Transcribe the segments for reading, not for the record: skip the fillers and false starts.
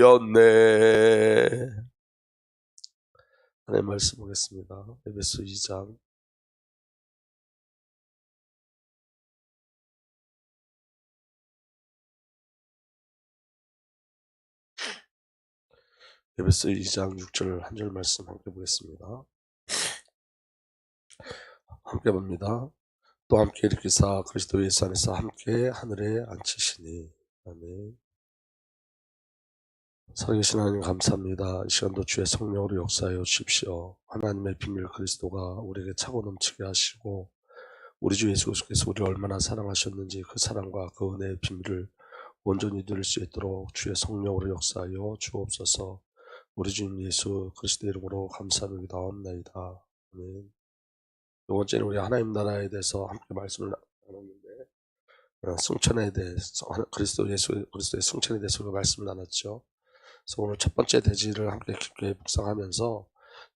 였네. 하나님 말씀 보겠습니다. 에베소 2장. 에베소 2장 6절 한 절 말씀 함께 보겠습니다. 함께 봅니다. 또 함께 일으키사 그리스도 예수 안에서 함께 하늘에 앉히시니. 아멘. 살아계신 하나님 감사합니다. 이 시간도 주의 성령으로 역사하여 주십시오. 하나님의 비밀 그리스도가 우리에게 차고 넘치게 하시고 우리 주 예수 그리스도께서 우리를 얼마나 사랑하셨는지 그 사랑과 그 은혜의 비밀을 온전히 누릴 수 있도록 주의 성령으로 역사하여 주옵소서. 우리 주님 예수 그리스도 이름으로 감사하며 기도하옵나이다. 아멘. 두 번째는 우리 하나님 나라에 대해서 함께 말씀을 나눴는데 승천에 대해서 그리스도 예수 그리스도의 승천에 대해서 우리가 말씀을 나눴죠. 그래서 오늘 첫 번째 대지를 함께 깊게 묵상하면서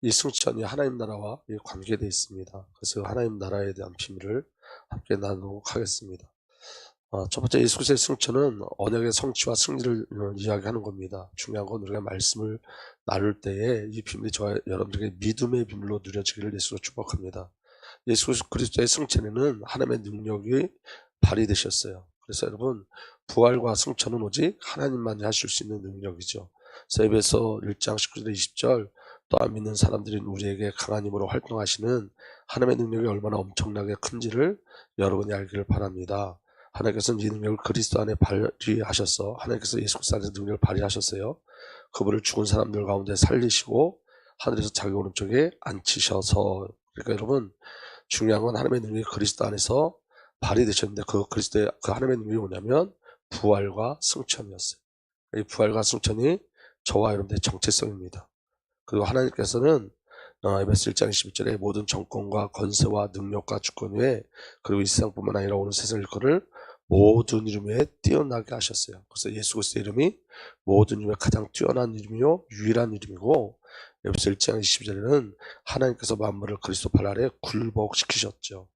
이 승천이 하나님 나라와 관계되어 있습니다. 그래서 하나님 나라에 대한 비밀을 함께 나누도록 하겠습니다. 첫 번째 예수 그리스도의 승천은 언약의 성취와 승리를 이야기하는 겁니다. 중요한 건 우리가 말씀을 나눌 때에 이 비밀이 저와 여러분들에게 믿음의 비밀로 누려지기를 예수로 축복합니다. 예수 그리스도의 승천에는 하나님의 능력이 발휘되셨어요. 그래서 여러분 부활과 승천은 오직 하나님만이 하실 수 있는 능력이죠. 그래서 에베소 1장 19절 20절 또한 믿는 사람들인 우리에게 강한 힘으로 활동하시는 하나님의 능력이 얼마나 엄청나게 큰지를 여러분이 알기를 바랍니다. 하나님께서는 이 능력을 그리스도 안에 발휘하셔서 하나님께서 예수 그리스도 안에서 능력을 발휘하셨어요. 그분을 죽은 사람들 가운데 살리시고 하늘에서 자기 오른쪽에 앉히셔서, 그러니까 여러분 중요한 건 하나님의 능력이 그리스도 안에서 발휘되셨는데 그 그리스도의 그 하나님의 능력이 뭐냐면 부활과 승천이었어요. 이 부활과 승천이 저와 여러분들의 정체성입니다. 그리고 하나님께서는 에베소 1장 21절에 모든 정권과 권세와 능력과 주권 위에 그리고 이 세상뿐만 아니라 오는 세상 일거를 모든 이름 위에 뛰어나게 하셨어요. 그래서 예수 그리스도의 이름이 모든 이름에 가장 뛰어난 이름이요 유일한 이름이고, 에베소 1장 22절에는 하나님께서 만물을 그리스도 발 아래 굴복시키셨죠.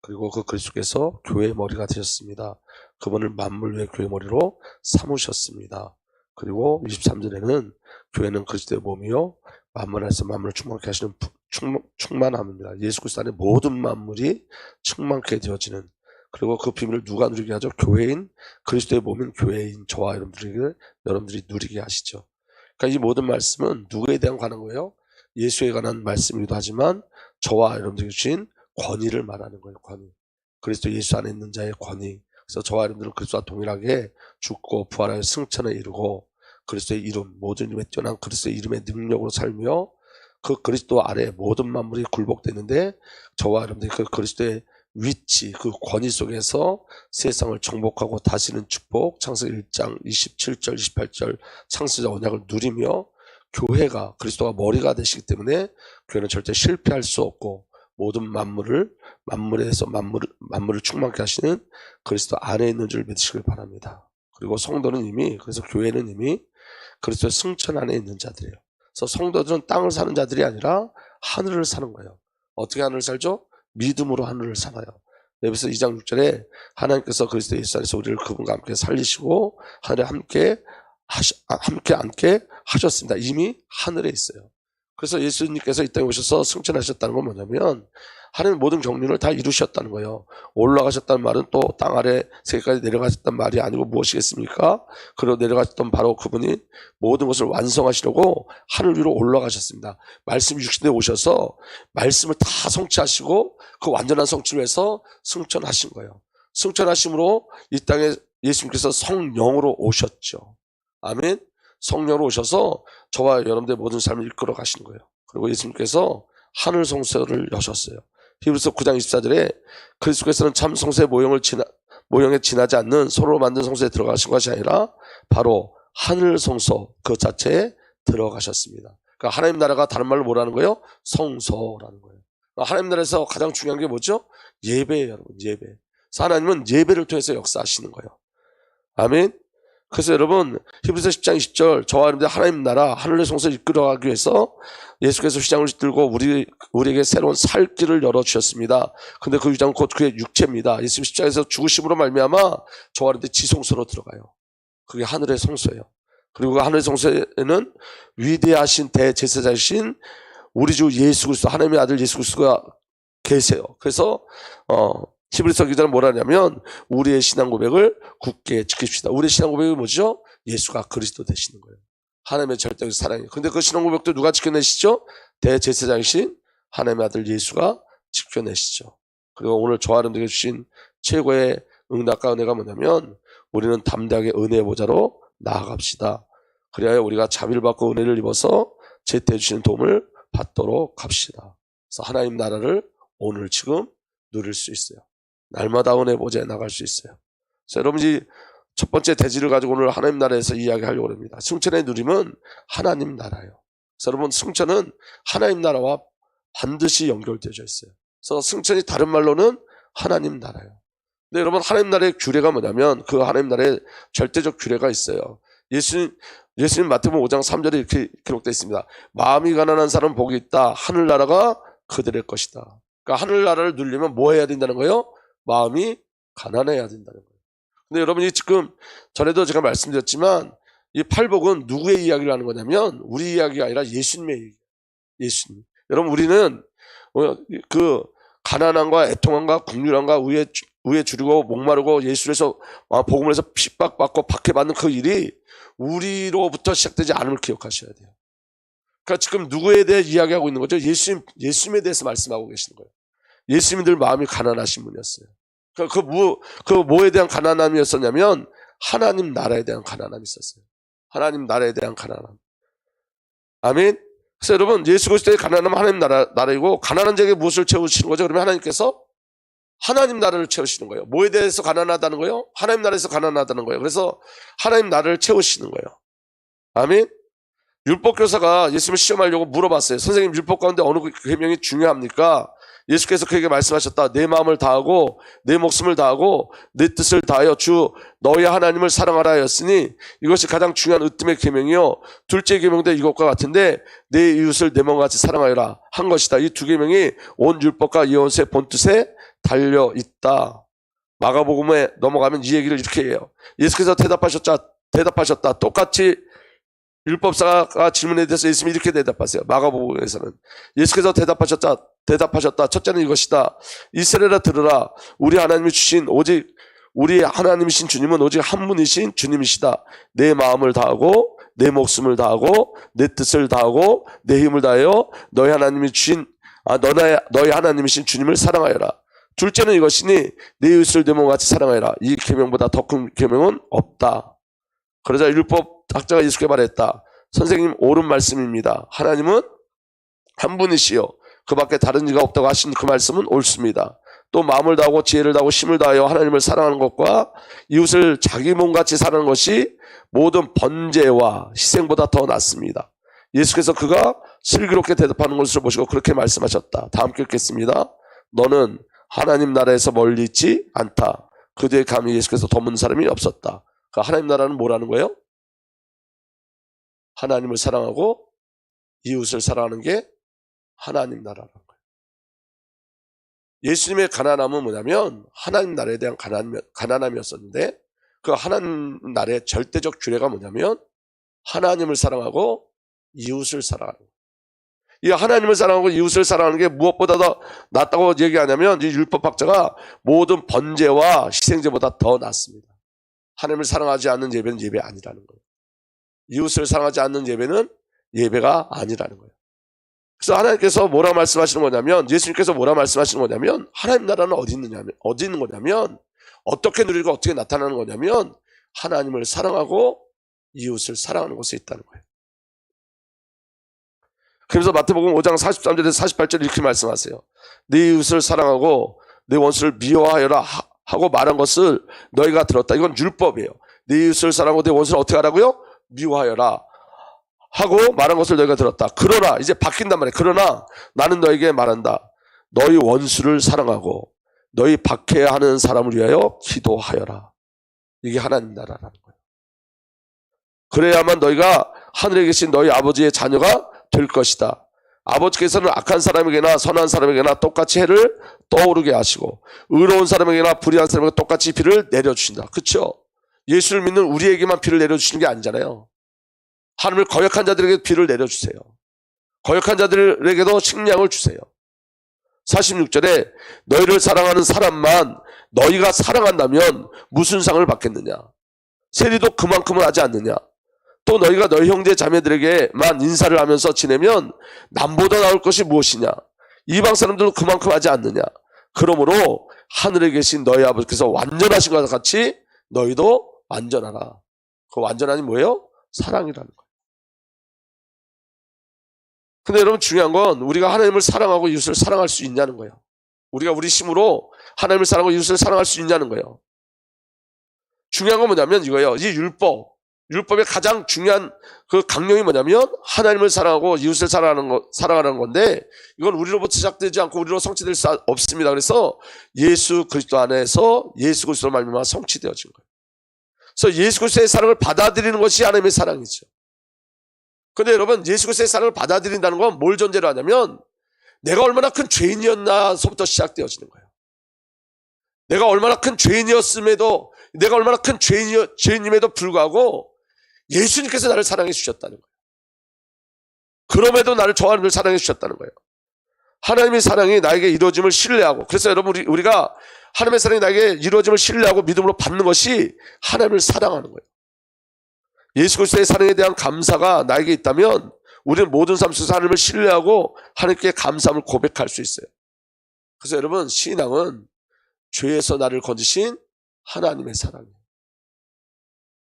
그리고 그 그리스도께서 교회의 머리가 되셨습니다. 그분을 만물 위의 교회 머리로 삼으셨습니다. 그리고 23절에는 교회는 그리스도의 몸이요 만물 안에서 만물을 충만케 하시는 충만함입니다. 예수 그리스도 안에 모든 만물이 충만케 되어지는, 그리고 그 비밀을 누가 누리게 하죠? 교회인 그리스도의 몸인 교회인 저와 여러분들이 누리게 하시죠. 그러니까 이 모든 말씀은 누구에 대한 관한 거예요? 예수에 관한 말씀이기도 하지만 저와 여러분들이 주신 권위를 말하는 거예요. 권위. 그리스도 예수 안에 있는 자의 권위. 그래서 저와 여러분들은 그리스도와 동일하게 죽고 부활하여 승천에 이르고 그리스도의 이름, 모든 이름에 뛰어난 그리스도의 이름의 능력으로 살며 그 그리스도 아래 모든 만물이 굴복되는데 저와 여러분들이 그 그리스도의 위치, 그 권위 속에서 세상을 정복하고 다시는 축복, 창세기 1장 27절 28절 창세자 언약을 누리며 교회가 그리스도가 머리가 되시기 때문에 교회는 절대 실패할 수 없고 모든 만물에서 만물을 충만케 하시는 그리스도 안에 있는 줄 믿으시길 바랍니다. 그리고 성도는 이미, 그래서 교회는 이미 그리스도의 승천 안에 있는 자들이에요. 그래서 성도들은 땅을 사는 자들이 아니라 하늘을 사는 거예요. 어떻게 하늘을 살죠? 믿음으로 하늘을 살아요. 에베소 2장 6절에 하나님께서 그리스도 예수 안에서 우리를 그분과 함께 살리시고 하늘에 함께 앉게 하셨습니다. 이미 하늘에 있어요. 그래서 예수님께서 이 땅에 오셔서 승천하셨다는 건 뭐냐면 하나님의 모든 경륜을 다 이루셨다는 거예요. 올라가셨다는 말은 또 땅 아래 세계까지 내려가셨다는 말이 아니고 무엇이겠습니까? 그리고 내려가셨던 바로 그분이 모든 것을 완성하시려고 하늘 위로 올라가셨습니다. 말씀이 육신에 오셔서 말씀을 다 성취하시고 그 완전한 성취를 위해서 승천하신 거예요. 승천하심으로 이 땅에 예수님께서 성령으로 오셨죠. 아멘. 성령으로 오셔서 저와 여러분들의 모든 삶을 이끌어 가시는 거예요. 그리고 예수님께서 하늘 성소를 여셨어요. 히브리서 9장 24절에 그리스도께서는 참 성소의 모형에 지나지 않는 손으로 만든 성소에 들어가신 것이 아니라 바로 하늘 성소 그 자체에 들어가셨습니다. 그러니까 하나님 나라가 다른 말로 뭐라는 거예요? 성소라는 거예요. 하나님 나라에서 가장 중요한 게 뭐죠? 예배예요, 여러분. 예배. 그래서 하나님은 예배를 통해서 역사하시는 거예요. 아멘. 그래서 여러분 히브리서 10장 20절 저와 여러분들 하나님 나라 하늘의 성소를 이끌어가기 위해서 예수께서 휘장을 들고 우리에게 새로운 살 길을 열어주셨습니다. 근데 그 휘장은 곧 그의 육체입니다. 예수님 십자가에서 죽으심으로 말미암아 저와 여러분들 지성소로 들어가요. 그게 하늘의 성소예요. 그리고 그 하늘의 성소에는 위대하신 대제사장이신 우리 주 예수 그리스도, 하나님의 아들 예수 그리스도가 계세요. 그래서 히브리서 기자는 뭐라 하냐면 우리의 신앙 고백을 굳게 지킵시다. 우리의 신앙 고백이 뭐죠? 예수가 그리스도 되시는 거예요. 하나님의 절대적 사랑이에요. 근데 그 신앙 고백도 누가 지켜내시죠? 대제사장이신 하나님의 아들 예수가 지켜내시죠. 그리고 오늘 저와 여러분들에게 주신 최고의 응답과 은혜가 뭐냐면 우리는 담대하게 은혜의 보좌로 나아갑시다. 그래야 우리가 자비를 받고 은혜를 입어서 제때 주시는 도움을 받도록 합시다. 그래서 하나님 나라를 오늘 지금 누릴 수 있어요. 날마다 은혜 보좌에 나갈 수 있어요. 그래서 여러분이 첫 번째 대지를 가지고 오늘 하나님 나라에서 이야기하려고 합니다. 승천의 누림은 하나님 나라예요. 그래서 여러분 승천은 하나님 나라와 반드시 연결되어 있어요. 그래서 승천이 다른 말로는 하나님 나라예요. 근데 여러분 하나님 나라의 규례가 뭐냐면 그 하나님 나라의 절대적 규례가 있어요. 예수님 마태복음 5장 3절에 이렇게 기록되어 있습니다. 마음이 가난한 사람은 복이 있다. 하늘나라가 그들의 것이다. 그러니까 하늘나라를 누리려면 뭐 해야 된다는 거예요? 마음이 가난해야 된다는 거예요. 근데 여러분이 지금 전에도 제가 말씀드렸지만 이 팔복은 누구의 이야기를 하는 거냐면 우리 이야기가 아니라 예수님의 이야기예요. 예수님. 여러분 우리는 그 가난함과 애통함과 국률함과 우에 줄이고 목마르고 예수에서 복음을 해서 핍박받고 박해받는 그 일이 우리로부터 시작되지 않음을 기억하셔야 돼요. 그러니까 지금 누구에 대해 이야기하고 있는 거죠? 예수님에 대해서 말씀하고 계시는 거예요. 예수님이 늘 마음이 가난하신 분이었어요. 그 뭐에 대한 가난함이었었냐면 하나님 나라에 대한 가난함이 있었어요. 하나님 나라에 대한 가난함. 아멘. 그래서 여러분 예수 그리스도의 가난함은 하나님 나라이고 가난한 자에게 무엇을 채우시는 거죠? 그러면 하나님께서 하나님 나라를 채우시는 거예요. 뭐에 대해서 가난하다는 거예요? 하나님 나라에서 가난하다는 거예요. 그래서 하나님 나라를 채우시는 거예요. 아멘. 율법교사가 예수님을 시험하려고 물어봤어요. 선생님 율법 가운데 어느 계명이 중요합니까? 예수께서 그에게 말씀하셨다. 내 마음을 다하고 내 목숨을 다하고 내 뜻을 다하여 주 너희 하나님을 사랑하라 하였으니 이것이 가장 중요한 으뜸의 계명이요 둘째 계명도 이것과 같은데 내 이웃을 내 몸같이 사랑하여라 한 것이다. 이 두 계명이 온 율법과 예언서의 본뜻에 달려있다. 마가복음에 넘어가면 이 얘기를 이렇게 해요. 예수께서 대답하셨다. 똑같이 율법사가 질문에 대해서 예수님이 이렇게 대답하세요. 마가복음에서는 예수께서 대답하셨다. 첫째는 이것이다. 이스라엘아 들으라. 우리 하나님이 주신 오직 우리 하나님이신 주님은 오직 한 분이신 주님이시다. 내 마음을 다하고 내 목숨을 다하고 내 뜻을 다하고 내 힘을 다하여 너희 하나님이 주신 너희 하나님이신 주님을 사랑하여라. 둘째는 이것이니 내 이웃을 내 몸같이 사랑하여라. 이 계명보다 더 큰 계명은 없다. 그러자 율법 학자가 예수께 말했다. 선생님 옳은 말씀입니다. 하나님은 한 분이시요 그 밖에 다른 이가 없다고 하신 그 말씀은 옳습니다. 또 마음을 다하고 지혜를 다하고 힘을 다하여 하나님을 사랑하는 것과 이웃을 자기 몸같이 사랑하는 것이 모든 번제와 희생보다 더 낫습니다. 예수께서 그가 슬기롭게 대답하는 것을 보시고 그렇게 말씀하셨다. 다 함께 읽겠습니다. 너는 하나님 나라에서 멀리 있지 않다. 그 뒤에 감히 예수께서 덤은 사람이 없었다. 그러니까 하나님 나라는 뭐라는 거예요? 하나님을 사랑하고 이웃을 사랑하는 게 하나님 나라라는 거예요. 예수님의 가난함은 뭐냐면 하나님 나라에 대한 가난함이었었는데 그 하나님 나라의 절대적 규례가 뭐냐면 하나님을 사랑하고 이웃을 사랑하는 거예요. 이 하나님을 사랑하고 이웃을 사랑하는 게 무엇보다 더 낫다고 얘기하냐면 이 율법학자가 모든 번제와 희생제보다 더 낫습니다. 하나님을 사랑하지 않는 예배는 예배 아니라는 거예요. 이웃을 사랑하지 않는 예배는 예배가 아니라는 거예요. 그래서 하나님께서 뭐라 말씀하시는 거냐면 예수님께서 뭐라 말씀하시는 거냐면 하나님 나라는 어디 있는 거냐면 어떻게 누리고 어떻게 나타나는 거냐면 하나님을 사랑하고 이웃을 사랑하는 곳에 있다는 거예요. 그래서 마태복음 5장 43절에서 48절 이렇게 말씀하세요. 네 이웃을 사랑하고 내 원수를 미워하여라 하고 말한 것을 너희가 들었다. 이건 율법이에요. 네 이웃을 사랑하고 내 원수를 어떻게 하라고요? 미워하여라 하고 말한 것을 너희가 들었다. 그러나 이제 바뀐단 말이에요. 그러나 나는 너에게 말한다. 너희 원수를 사랑하고 너희 박해하는 사람을 위하여 기도하여라. 이게 하나님 나라라는 거예요. 그래야만 너희가 하늘에 계신 너희 아버지의 자녀가 될 것이다. 아버지께서는 악한 사람에게나 선한 사람에게나 똑같이 해를 떠오르게 하시고 의로운 사람에게나 불의한 사람에게 똑같이 비를 내려주신다. 그렇죠? 예수를 믿는 우리에게만 비를 내려주시는 게 아니잖아요. 하나님을 거역한 자들에게 비를 내려주세요. 거역한 자들에게도 식량을 주세요. 46절에 너희를 사랑하는 사람만 너희가 사랑한다면 무슨 상을 받겠느냐? 세리도 그만큼은 하지 않느냐? 또 너희가 너희 형제 자매들에게만 인사를 하면서 지내면 남보다 나을 것이 무엇이냐? 이방 사람들도 그만큼 하지 않느냐? 그러므로 하늘에 계신 너희 아버지께서 완전하신 것과 같이 너희도 완전하라. 그 완전함이 뭐예요? 사랑이라는 거예요. 근데 여러분 중요한 건 우리가 하나님을 사랑하고 이웃을 사랑할 수 있냐는 거예요. 우리가 우리 힘으로 하나님을 사랑하고 이웃을 사랑할 수 있냐는 거예요. 중요한 건 뭐냐면 이거예요. 이 율법의 가장 중요한 그 강령이 뭐냐면 하나님을 사랑하고 이웃을 사랑하는 건데 이건 우리로부터 시작되지 않고 우리로 성취될 수 없습니다. 그래서 예수 그리스도 안에서 예수 그리스도로 말미암아 성취되어진 거예요. 그래서 예수 그리스도의 사랑을 받아들이는 것이 하나님의 사랑이죠. 근데 여러분 예수 그리스도의 사랑을 받아들인다는 건 뭘 전제로 하냐면 내가 얼마나 큰 죄인이었나서부터 시작되어지는 거예요. 내가 얼마나 큰 죄인이었음에도 내가 얼마나 큰 죄인임에도 불구하고 예수님께서 나를 사랑해 주셨다는 거예요. 그럼에도 나를 좋아하는 걸 사랑해 주셨다는 거예요. 하나님의 사랑이 나에게 이루어짐을 신뢰하고 그래서 여러분 우리가 하나님의 사랑이 나에게 이루어짐을 신뢰하고 믿음으로 받는 것이 하나님을 사랑하는 거예요. 예수 그리스도의 사랑에 대한 감사가 나에게 있다면 우리는 모든 삶 속에서 하나님을 신뢰하고 하나님께 감사함을 고백할 수 있어요. 그래서 여러분 신앙은 죄에서 나를 건지신 하나님의 사랑이에요.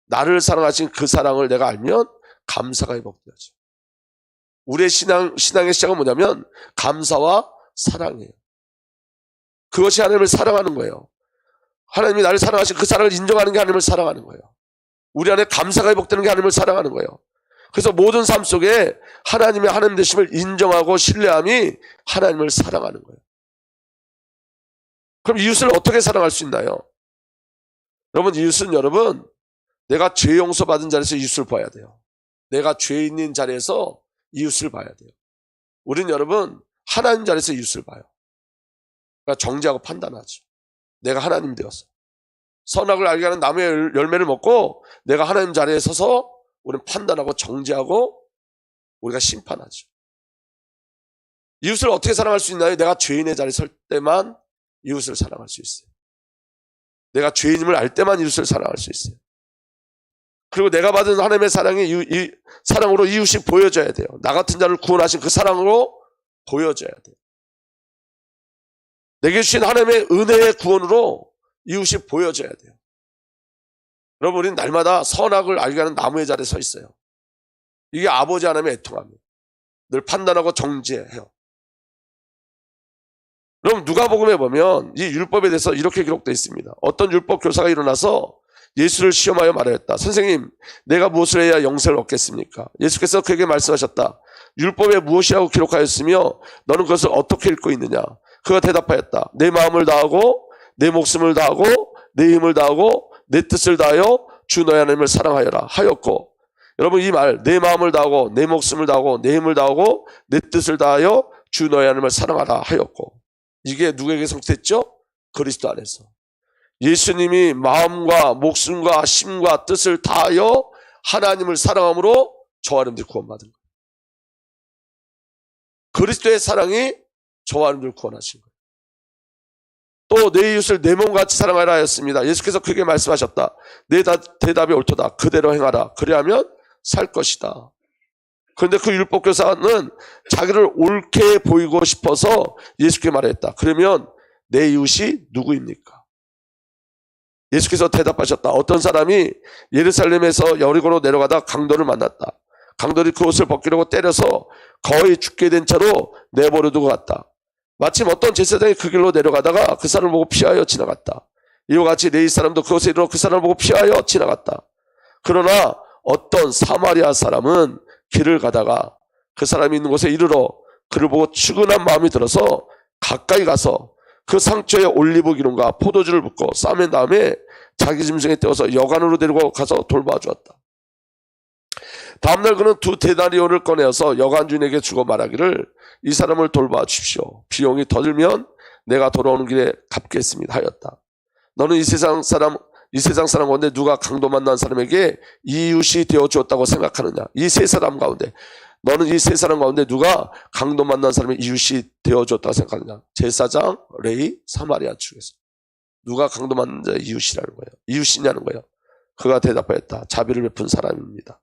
나를 사랑하신 그 사랑을 내가 알면 감사가 회복되죠. 우리의 신앙의 시작은 뭐냐면 감사와 사랑이에요. 그것이 하나님을 사랑하는 거예요. 하나님이 나를 사랑하신 그 사랑을 인정하는 게 하나님을 사랑하는 거예요. 우리 안에 감사가 회복되는 게 하나님을 사랑하는 거예요. 그래서 모든 삶 속에 하나님의 하나님 되심을 인정하고 신뢰함이 하나님을 사랑하는 거예요. 그럼 이웃을 어떻게 사랑할 수 있나요? 여러분 이웃은 내가 죄 용서 받은 자리에서 이웃을 봐야 돼요. 내가 죄 있는 자리에서 이웃을 봐야 돼요. 우리는 여러분 하나님 자리에서 이웃을 봐요. 그러니까 정죄하고 판단하죠. 내가 하나님 되었어. 선악을 알게 하는 나무의 열매를 먹고 내가 하나님 자리에 서서 우리는 판단하고 정죄하고 우리가 심판하죠. 이웃을 어떻게 사랑할 수 있나요? 내가 죄인의 자리에 설 때만 이웃을 사랑할 수 있어요. 내가 죄인임을 알 때만 이웃을 사랑할 수 있어요. 그리고 내가 받은 하나님의 사랑이 사랑으로 이웃이 보여져야 돼요. 나 같은 자를 구원하신 그 사랑으로 보여져야 돼요. 내게 주신 하나님의 은혜의 구원으로 이웃이 보여져야 돼요. 여러분 우리는 날마다 선악을 알게 하는 나무의 자리에 서 있어요. 이게 아버지 하나님의 애통함이에요. 늘 판단하고 정죄해요. 그럼 누가복음에 보면 이 율법에 대해서 이렇게 기록되어 있습니다. 어떤 율법 교사가 일어나서 예수를 시험하여 말하였다. 선생님, 내가 무엇을 해야 영생을 얻겠습니까? 예수께서 그에게 말씀하셨다. 율법에 무엇이라고 기록하였으며 너는 그것을 어떻게 읽고 있느냐? 그가 대답하였다. 내 마음을 다하고 내 목숨을 다하고 내 힘을 다하고 내 뜻을 다하여 주 너의 하나님을 사랑하여라 하였고, 여러분 이 말 내 마음을 다하고 내 목숨을 다하고 내 힘을 다하고 내 뜻을 다하여 주 너의 하나님을 사랑하라 하였고, 이게 누구에게 성취됐죠? 그리스도 안에서. 예수님이 마음과 목숨과 힘과 뜻을 다하여 하나님을 사랑함으로 저와 여러분들이 구원받은 거예요. 그리스도의 사랑이 저와 여러분들을 구원하신 거예요. 또 내 이웃을 내 몸같이 사랑하라 하였습니다. 예수께서 그에게 말씀하셨다. 내 대답이 옳도다. 그대로 행하라. 그리하면 살 것이다. 그런데 그 율법교사는 자기를 옳게 보이고 싶어서 예수께 말했다. 그러면 내 이웃이 누구입니까? 예수께서 대답하셨다. 어떤 사람이 예루살렘에서 여리고로 내려가다 강도를 만났다. 강도들이 그 옷을 벗기려고 때려서 거의 죽게 된 채로 내버려두고 갔다. 마침 어떤 제사장이 그 길로 내려가다가 그 사람을 보고 피하여 지나갔다. 이와 같이 레위 사람도 그곳에 이르러 그 사람을 보고 피하여 지나갔다. 그러나 어떤 사마리아 사람은 길을 가다가 그 사람이 있는 곳에 이르러 그를 보고 측은한 마음이 들어서 가까이 가서 그 상처에 올리브 기름과 포도주를 붓고 싸맨 다음에 자기 짐승에 떼어서 여관으로 데리고 가서 돌봐주었다. 다음날 그는 2데나리온을 꺼내어서 여관 주인에게 주고 말하기를 이 사람을 돌봐 주십시오. 비용이 더 들면 내가 돌아오는 길에 갚겠습니다 하였다. 너는 이 세상 사람 이 세상 사람 가운데 누가 강도 만난 사람에게 이웃이 되어주었다고 생각하느냐? 이 세 사람 가운데 너는 이 세 사람 가운데 누가 강도 만난 사람의 이웃이 되어주었다고 생각하느냐? 제사장, 레위, 사마리아 중에서 누가 강도 만난 자의 이웃이라는 거예요. 이웃이냐는 거예요. 그가 대답하였다. 자비를 베푼 사람입니다.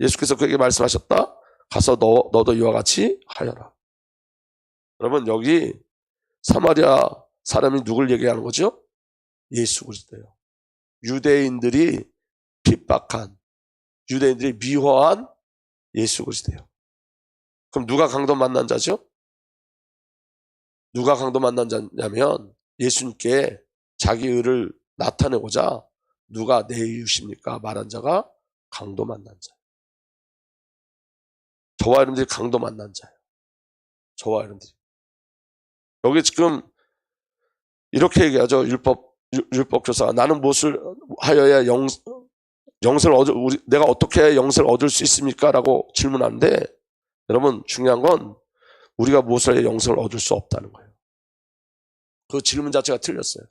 예수께서 그에게 말씀하셨다. 가서 너도 이와 같이 하여라. 여러분, 여기 사마리아 사람이 누굴 얘기하는 거죠? 예수 그리스도예요. 유대인들이 핍박한, 유대인들이 미워한 예수 그리스도예요. 그럼 누가 강도 만난 자죠? 누가 강도 만난 자냐면 예수님께 자기 의를 나타내고자 누가 내 이웃입니까? 말한 자가 강도 만난 자. 저와 여러분들이 강도 만난 자예요. 저와 여러분들이. 여기 지금 이렇게 얘기하죠. 율법 교사가 나는 무엇을 하여야 영생을 내가 어떻게 해야 영생을 얻을 수 있습니까? 라고 질문하는데 여러분 중요한 건 우리가 무엇을 해야 영생을 얻을 수 없다는 거예요. 그 질문 자체가 틀렸어요.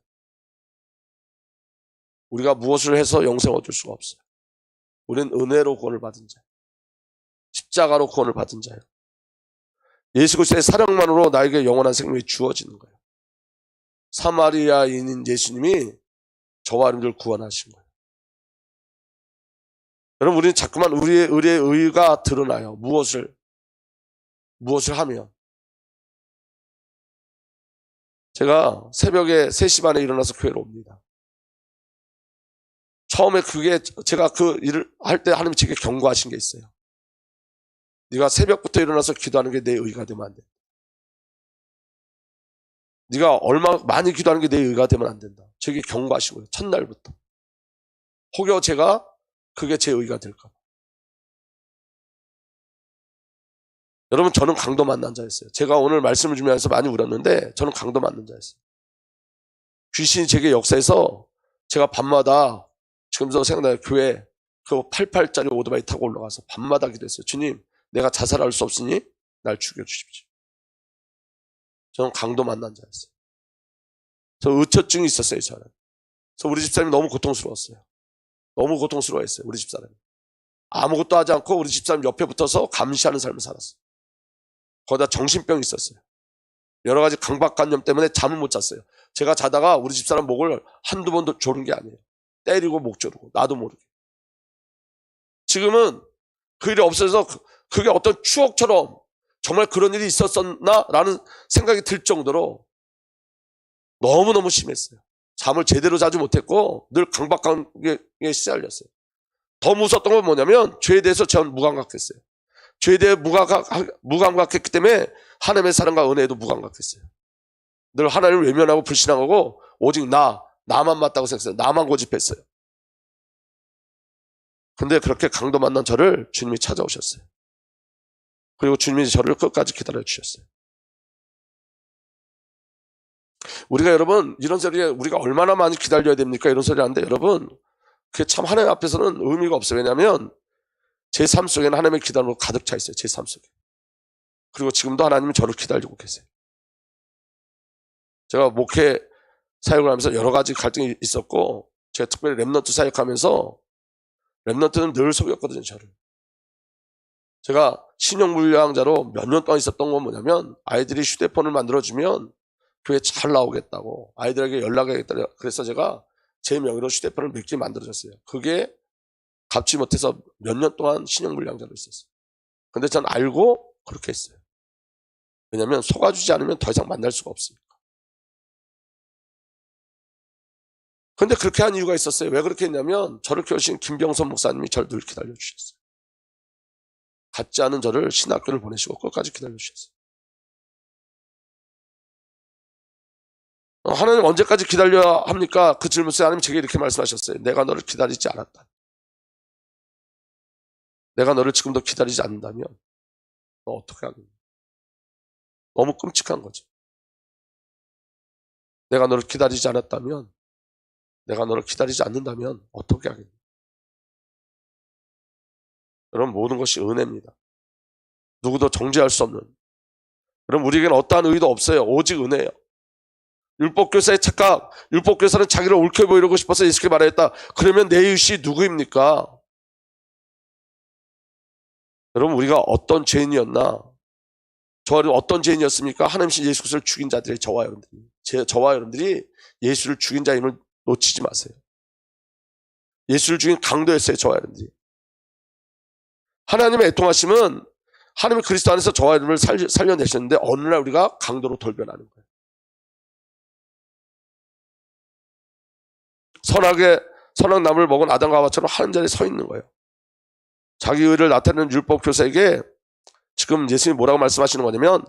우리가 무엇을 해서 영생을 얻을 수가 없어요. 우리는 은혜로 구원을 받은 자예요. 십자가로 구원을 받은 자예요. 예수 그리스도의 사랑만으로 나에게 영원한 생명이 주어지는 거예요. 사마리아인인 예수님이 저와 여러분들을 구원하신 거예요. 여러분 우리는 자꾸만 우리의 의가 드러나요. 무엇을 하면. 제가 새벽에 3시 반에 일어나서 교회로 옵니다. 처음에 제가 그 일을 할 때 하나님이 제게 경고하신 게 있어요. 네가 새벽부터 일어나서 기도하는 게 내 의가 되면 안 된다. 네가 얼마 많이 기도하는 게 내 의가 되면 안 된다. 제게 경고하신 거예요. 첫날부터. 혹여 제가 그게 제 의가 될까 봐. 여러분 저는 강도 만난 자였어요. 제가 오늘 말씀을 준비하면서 많이 울었는데 저는 강도 만난 자였어요. 귀신이 제게 역사해서 제가 밤마다 지금도 생각나요. 교회 그 88짜리 오토바이 타고 올라가서 밤마다 기도했어요. 주님 내가 자살할 수 없으니 날 죽여주십시오. 저는 강도 만난 자였어요. 저 의처증이 있었어요. 저는. 그래서 우리 집사람이 너무 고통스러웠어요. 너무 고통스러워했어요. 우리 집사람이. 아무것도 하지 않고 우리 집사람 옆에 붙어서 감시하는 삶을 살았어요. 거기다 정신병이 있었어요. 여러 가지 강박관념 때문에 잠을 못 잤어요. 제가 자다가 우리 집사람 목을 한두 번도 조른 게 아니에요. 때리고 목 조르고 나도 모르게. 지금은 그 일이 없어져서 그게 어떤 추억처럼 정말 그런 일이 있었었나? 라는 생각이 들 정도로 너무너무 심했어요. 잠을 제대로 자지 못했고 늘 강박관계에 시달렸어요. 더 무서웠던 건 뭐냐면 죄에 대해서 저는 무감각했어요. 죄에 대해 무감각했기 때문에 하나님의 사랑과 은혜에도 무감각했어요. 늘 하나님을 외면하고 불신하고 오직 나만 맞다고 생각했어요. 나만 고집했어요. 근데 그렇게 강도 만난 저를 주님이 찾아오셨어요. 그리고 주님이 저를 끝까지 기다려 주셨어요. 우리가 여러분 이런 소리에 우리가 얼마나 많이 기다려야 됩니까? 이런 소리 하는데 여러분 그게 참 하나님 앞에서는 의미가 없어요. 왜냐하면 제 삶 속에는 하나님의 기다림으로 가득 차 있어요. 제 삶 속에. 그리고 지금도 하나님은 저를 기다리고 계세요. 제가 목회 사역을 하면서 여러 가지 갈등이 있었고 제가 특별히 랩넌트 사역하면서 랩넌트는 늘 속였거든요. 저를. 제가 신용불량자로 몇 년 동안 있었던 건 뭐냐면 아이들이 휴대폰을 만들어주면 교회 잘 나오겠다고 아이들에게 연락하겠다. 그래서 제가 제 명의로 휴대폰을 몇 개 만들어줬어요. 그게 갚지 못해서 몇 년 동안 신용불량자로 있었어요. 근데 전 알고 그렇게 했어요. 왜냐하면 속아주지 않으면 더 이상 만날 수가 없으니까. 근데 그렇게 한 이유가 있었어요. 왜 그렇게 했냐면 저를 키우신 김병선 목사님이 저를 늘 기다려주셨어요. 갖지 않은 저를 신학교를 보내시고 끝까지 기다려주셨어요. 하나님 언제까지 기다려야 합니까? 그 질문에 하나님 제게 이렇게 말씀하셨어요. 내가 너를 기다리지 않았다. 내가 너를 지금도 기다리지 않는다면 너 어떻게 하겠니? 너무 끔찍한 거죠. 내가 너를 기다리지 않았다면 내가 너를 기다리지 않는다면 어떻게 하겠니? 여러분 모든 것이 은혜입니다. 누구도 정죄할 수 없는. 여러분 우리에게는 어떠한 의도 없어요. 오직 은혜예요. 율법교사의 착각, 율법교사는 자기를 옳게 보이려고 싶어서 예수께 말했다. 그러면 내 이웃이 누구입니까? 여러분, 우리가 어떤 죄인이었나? 저와 어떤 죄인이었습니까? 하나님신 예수 그리스도를 죽인 자들이 저와 여러분들이 예수를 죽인 자임을 놓치지 마세요. 예수를 죽인 강도였어요, 저와 여러분들이. 하나님의 애통하심은 하나님의 그리스도 안에서 저와 여러분을 살려내셨는데 어느 날 우리가 강도로 돌변하는 거예요. 선한 나무를 먹은 아담과 하와처럼 하나님 자리에 서 있는 거예요. 자기 의를 나타내는 율법 교사에게 지금 예수님이 뭐라고 말씀하시는 거냐면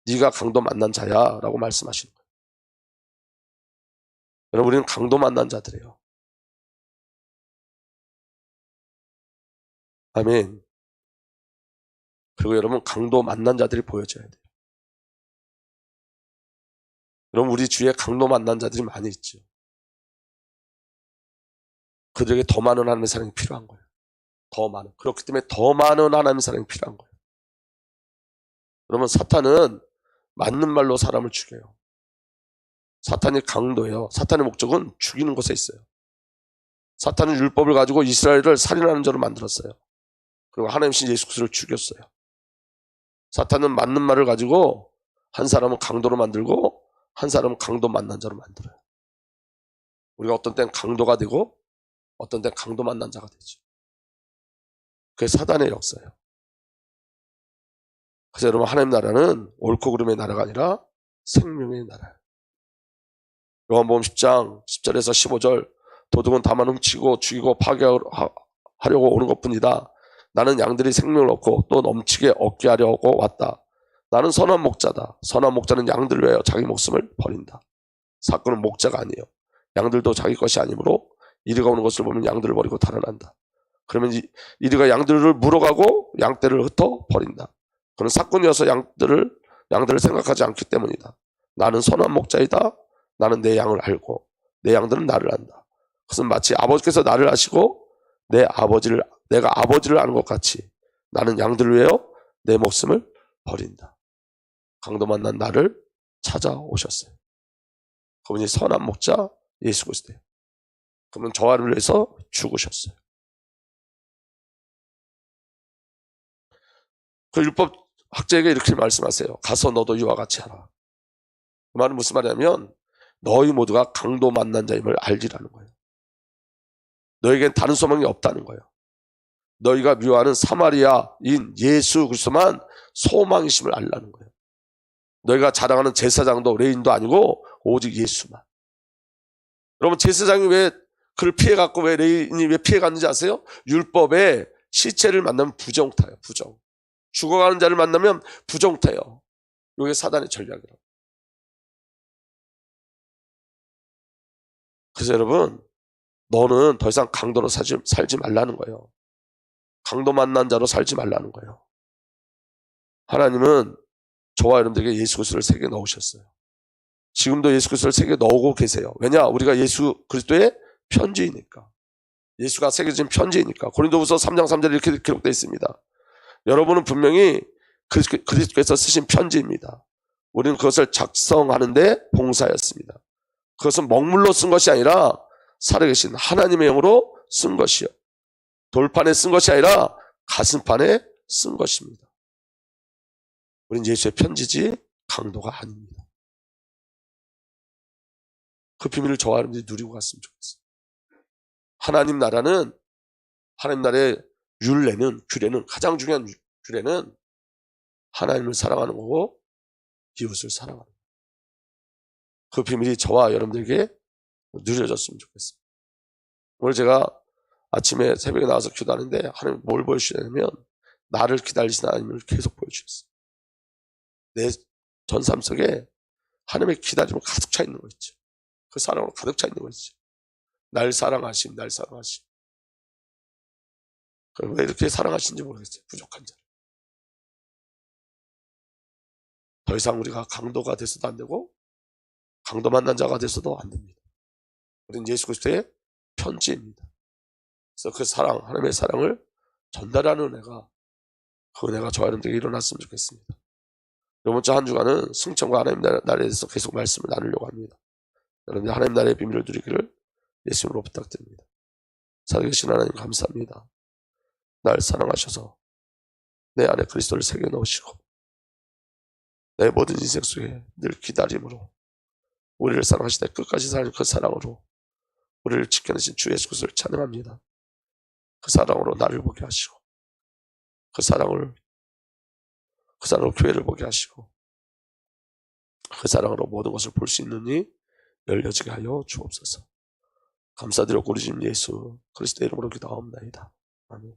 네가 강도 만난 자야 라고 말씀하시는 거예요. 여러분, 우리는 강도 만난 자들이에요. 아멘. 그리고 여러분, 강도 만난 자들이 보여져야 돼요. 여러분, 우리 주위에 강도 만난 자들이 많이 있죠. 그들에게 더 많은 하나님의 사랑이 필요한 거예요. 더 많은. 그렇기 때문에 더 많은 하나님의 사랑이 필요한 거예요. 여러분, 사탄은 맞는 말로 사람을 죽여요. 사탄이 강도예요. 사탄의 목적은 죽이는 것에 있어요. 사탄은 율법을 가지고 이스라엘을 살인하는 자로 만들었어요. 그리고 하나님신 예수 그리스도를 죽였어요. 사탄은 맞는 말을 가지고 한 사람은 강도로 만들고 한 사람은 강도 만난 자로 만들어요. 우리가 어떤 땐 강도가 되고 어떤 땐 강도 만난 자가 되죠. 그게 사단의 역사예요. 그래서 여러분, 하나님 나라는 옳고 그름의 나라가 아니라 생명의 나라예요. 요한복음 10장 10절에서 15절 도둑은 다만 훔치고 죽이고 파괴하려고 오는 것뿐이다. 나는 양들이 생명을 얻고 또 넘치게 얻게 하려고 왔다. 나는 선한 목자다. 선한 목자는 양들을 위하여 자기 목숨을 버린다. 사건은 목자가 아니에요. 양들도 자기 것이 아니므로 이리가 오는 것을 보면 양들을 버리고 달아난다. 그러면 이리가 양들을 물어가고 양떼를 흩어 버린다. 그는 사건이어서 양들을 생각하지 않기 때문이다. 나는 선한 목자이다. 나는 내 양을 알고 내 양들은 나를 안다. 그것은 마치 아버지께서 나를 아시고 내가 아버지를 아는 것 같이 나는 양들을 위하여 내 목숨을 버린다. 강도 만난 나를 찾아오셨어요. 그분이 선한 목자 예수 그리스도예요. 그분은 저와를 위해서 죽으셨어요. 그 율법 학자에게 이렇게 말씀하세요. 가서 너도 이와 같이 하라. 그 말은 무슨 말이냐면 너희 모두가 강도 만난 자임을 알지라는 거예요. 너에겐 다른 소망이 없다는 거예요. 너희가 미워하는 사마리아인 예수 그리스도만 소망이심을 알라는 거예요. 너희가 자랑하는 제사장도 레인도 아니고 오직 예수만. 여러분, 제사장이 왜 그를 피해갔고 왜 레인이 왜 피해갔는지 아세요? 율법에 시체를 만나면 부정타요. 부정. 죽어가는 자를 만나면 부정타요. 이게 사단의 전략이라고. 그래서 여러분, 너는 더 이상 강도로 살지 말라는 거예요. 강도 만난 자로 살지 말라는 거예요. 하나님은 저와 여러분들에게 예수 그리스도를 새겨 넣으셨어요. 지금도 예수 그리스도를 새겨 넣고 계세요. 왜냐? 우리가 예수 그리스도의 편지이니까. 예수가 새겨진 편지이니까. 고린도후서 3장 3절에 이렇게 기록되어 있습니다. 여러분은 분명히 그리스도께서 쓰신 편지입니다. 우리는 그것을 작성하는데 봉사였습니다. 그것은 먹물로 쓴 것이 아니라 살아계신 하나님의 영으로 쓴 것이요. 돌판에 쓴 것이 아니라 가슴판에 쓴 것입니다. 우린 예수의 편지지 강도가 아닙니다. 그 비밀을 저와 여러분들이 누리고 갔으면 좋겠어요. 하나님 나라는, 하나님 나라의 규례는 가장 중요한 규례는 하나님을 사랑하는 거고 이웃을 사랑하는 거예요. 그 비밀이 저와 여러분들에게 누려졌으면 좋겠습니다. 오늘 제가 아침에 새벽에 나와서 기도하는데 하나님 뭘 보여주시냐면 나를 기다리시는 하나님을 계속 보여주셨어요. 내 전삶 속에 하나님의 기다림을 가득 차 있는 거 있죠. 그 사랑으로 가득 차 있는 거 있죠. 날 사랑하심. 그럼 왜 이렇게 사랑하신지 모르겠어요. 부족한 자. 더 이상 우리가 강도가 돼서도 안 되고 강도 만난 자가 돼서도 안 됩니다. 우리는 예수 그리스도의 편지입니다. 그래서 그 사랑, 하나님의 사랑을 전달하는 은혜가, 그 은혜가 저와 여러분들에게 일어났으면 좋겠습니다. 이번 주 한 주간은 승천과 하나님 나라에 대해서 계속 말씀을 나누려고 합니다. 여러분들 하나님 나라의 비밀을 누리기를 예수님으로 부탁드립니다. 살아계신 하나님 감사합니다. 날 사랑하셔서 내 안에 그리스도를 새겨 넣으시고 내 모든 인생 속에 늘 기다림으로 우리를 사랑하시되 끝까지 사는 그 사랑으로 우리를 지켜내신 주 예수 그리스도를 찬양합니다. 그 사랑으로 나를 보게 하시고 그 사랑으로 교회를 보게 하시고 그 사랑으로 모든 것을 볼 수 있는 이 열려지게 하여 주옵소서. 감사드리고 우리 주님 예수 그리스도의 이름으로 기도하옵나이다. 아멘.